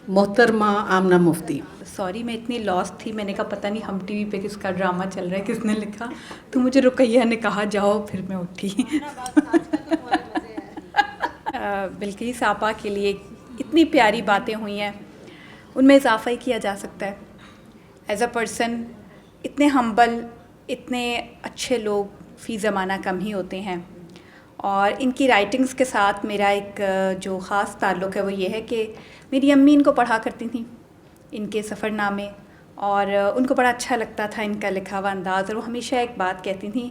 محترمہ آمنہ مفتی. سوری میں اتنی لاسٹ تھی, میں نے کہا پتہ نہیں ہم ٹی وی پہ کس کا ڈرامہ چل رہا ہے, کس نے لکھا, تو مجھے رقیہ نے کہا جاؤ, پھر میں اٹھی. بلقیس آپا کے لیے اتنی پیاری باتیں ہوئی ہیں, ان میں اضافہ ہی کیا جا سکتا ہے. ایز اے پرسن اتنے ہمبل, اتنے اچھے لوگ فی زمانہ کم ہی ہوتے ہیں. اور ان کی رائٹنگز کے ساتھ میرا ایک جو خاص تعلق ہے وہ یہ ہے کہ میری امی ان کو پڑھا کرتی تھیں, ان کے سفر نامے, اور ان کو بڑا اچھا لگتا تھا ان کا لکھا ہوا انداز. اور وہ ہمیشہ ایک بات کہتی تھیں,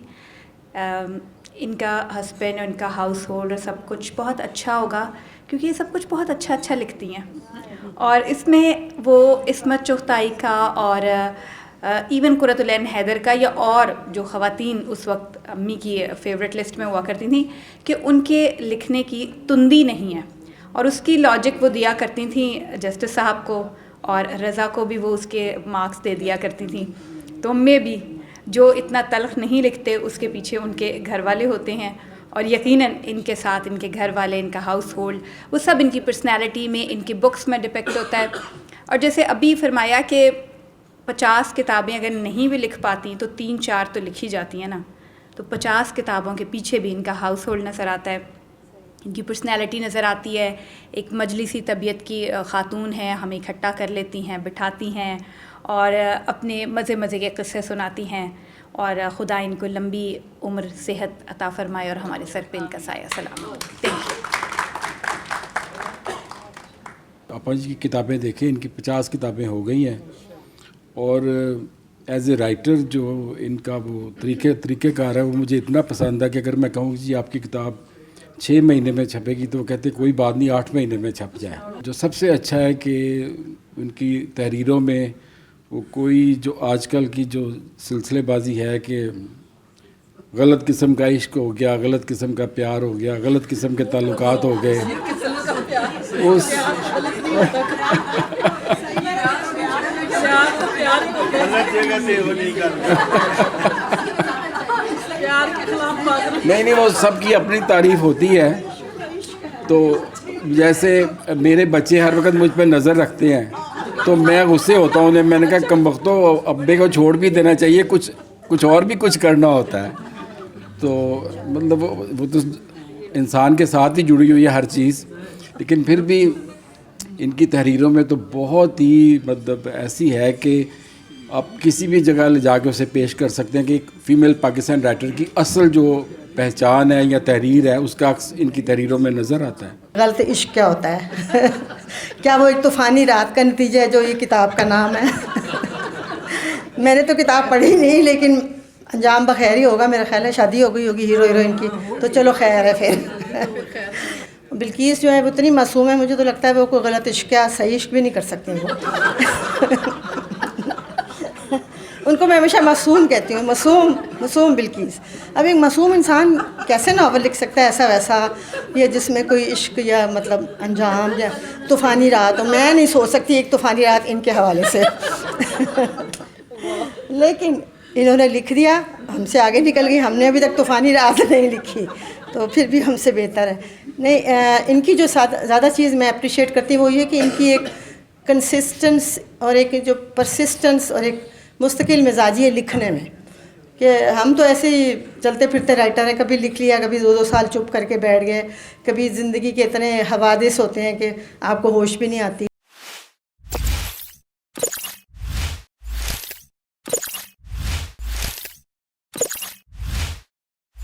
ان کا ہسبینڈ اور ان کا ہاؤس ہولڈ اور سب کچھ بہت اچھا ہوگا کیونکہ یہ سب کچھ بہت اچھا اچھا لکھتی ہیں. اور اس میں وہ عصمت چغتائی کا اور ایون قرۃ العین حیدر کا, یا اور جو خواتین اس وقت امی کی فیوریٹ لسٹ میں ہوا کرتی تھیں, کہ ان کے لکھنے کی تندی نہیں ہے. اور اس کی لاجک وہ دیا کرتی تھیں جسٹس صاحب کو, اور رضا کو بھی وہ اس کے مارکس دے دیا کرتی تھیں. تو میں بھی جو اتنا تلخ نہیں لکھتے اس کے پیچھے ان کے گھر والے ہوتے ہیں, اور یقیناً ان کے ساتھ ان کے گھر والے, ان کا ہاؤس ہولڈ, وہ سب ان کی پرسنالٹی میں, ان کی بکس میں ڈپیکٹ ہوتا ہے. اور جیسے ابھی فرمایا کہ 50 کتابیں اگر نہیں بھی لکھ پاتی تو 3-4 تو لکھی جاتی ہیں نا, تو 50 کتابوں کے پیچھے بھی ان کا ہاؤس ہولڈ نظر آتا ہے, ان کی پرسنالٹی نظر آتی ہے. ایک مجلسی طبیعت کی خاتون ہیں, ہمیں اکٹھا کر لیتی ہیں, بٹھاتی ہیں, اور اپنے مزے کے قصے سناتی ہیں. اور خدا ان کو لمبی عمر صحت عطا فرمائے, اور ہمارے سر پہ ان کا سایہ سلامت. Thank you. آپا جی کی کتابیں دیکھیں, ان کی 50 کتابیں ہو گئی ہیں, اور ایز اے رائٹر جو ان کا وہ طریقہ کار ہے وہ مجھے اتنا پسند ہے کہ اگر میں کہوں جی آپ کی کتاب 6 مہینے میں چھپے گی تو وہ کہتے کوئی بات نہیں 8 مہینے میں چھپ جائے. جو سب سے اچھا ہے کہ ان کی تحریروں میں وہ کوئی جو آج کل کی جو سلسلے بازی ہے کہ غلط قسم کا عشق ہو گیا, غلط قسم کا پیار ہو گیا, غلط قسم کے تعلقات ہو گئے, اس نہیں وہ سب کی اپنی تعریف ہوتی ہے. تو جیسے میرے بچے ہر وقت مجھ پہ نظر رکھتے ہیں تو میں غصے ہوتا ہوں, میں نے کہا کم وقتوں ابے کو چھوڑ بھی دینا چاہیے, کچھ اور بھی کچھ کرنا ہوتا ہے. تو مطلب وہ تو انسان کے ساتھ ہی جڑی ہوئی ہے ہر چیز, لیکن پھر بھی ان کی تحریروں میں تو بہت ہی مطلب ایسی ہے کہ آپ کسی بھی جگہ لے جا کے اسے پیش کر سکتے ہیں کہ ایک فیمیل پاکستان رائٹر کی اصل جو پہچان ہے یا تحریر ہے اس کا عکس ان کی تحریروں میں نظر آتا ہے. غلط عشق کیا ہوتا ہے؟ کیا وہ ایک طوفانی رات کا نتیجہ ہے جو یہ کتاب کا نام ہے؟ میں نے تو کتاب پڑھی نہیں, لیکن انجام بخیر ہی ہوگا میرا خیال ہے. شادی ہو گئی ہوگی ہیرو ہیروئن کی, تو چلو خیر ہے پھر. بلقیس جو ہے وہ اتنی معصوم ہے, مجھے تو لگتا ہے وہ کوئی غلط عشق یا صحیح عشق بھی نہیں کر سکتی وہ. ان کو میں ہمیشہ معصوم کہتی ہوں, معصوم بلقیس. اب ایک معصوم انسان کیسے ناول لکھ سکتا ہے ایسا ویسا, یا جس میں کوئی عشق یا مطلب انجام یا طوفانی رات ہو. میں نہیں سوچ سکتی ایک طوفانی رات ان کے حوالے سے. لیکن انہوں نے لکھ دیا, ہم سے آگے نکل گئی. ہم نے ابھی تک طوفانی رات نہیں لکھی, تو پھر بھی ہم سے بہتر ہے. نہیں, ان کی جو زیادہ چیز میں اپریشیٹ کرتی ہوں وہ یہ کہ ان کی ایک کنسسٹنس اور ایک جو پرسسٹنس اور ایک مستقل مزاجی ہے لکھنے میں, کہ ہم تو ایسے ہی چلتے پھرتے رائٹر ہیں, کبھی لکھ لیا, کبھی 2 سال چپ کر کے بیٹھ گئے, کبھی زندگی کے اتنے حوادث ہوتے ہیں کہ آپ کو ہوش بھی نہیں آتی.